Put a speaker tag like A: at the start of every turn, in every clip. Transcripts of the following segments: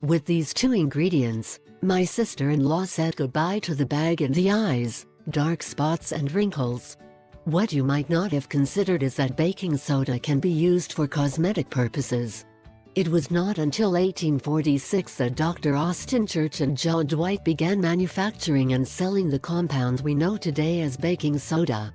A: With these two ingredients, my sister-in-law said goodbye to the bag and the eyes, dark spots and wrinkles. What you might not have considered is that baking soda can be used for cosmetic purposes. It was not until 1846 that Dr. Austin Church and John Dwight began manufacturing and selling the compound we know today as baking soda.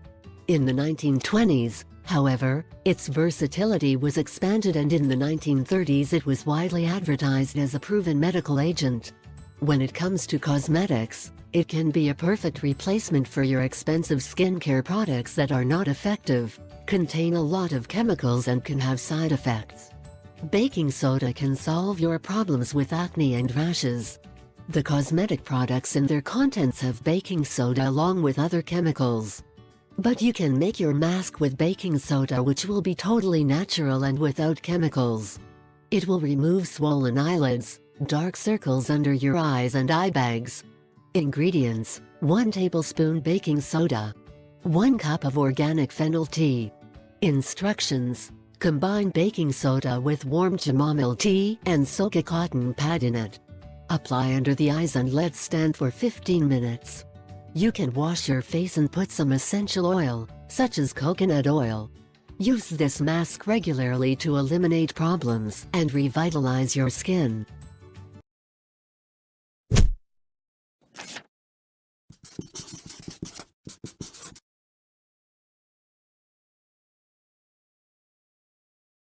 A: In the 1920s, however, its versatility was expanded, and in the 1930s it was widely advertised as a proven medical agent. When it comes to cosmetics, it can be a perfect replacement for your expensive skincare products that are not effective, contain a lot of chemicals and can have side effects. Baking soda can solve your problems with acne and rashes. The cosmetic products and their contents have baking soda along with other chemicals. But you can make your mask with baking soda, which will be totally natural and without chemicals. It will remove swollen eyelids, dark circles under your eyes and eye bags. Ingredients: 1 tablespoon baking soda, 1 cup of organic fennel tea. Instructions: combine baking soda with warm chamomile tea and soak a cotton pad in it. Apply under the eyes and let stand for 15 minutes. You can wash your face and put some essential oil, such as coconut oil. Use this mask regularly to eliminate problems and revitalize your skin.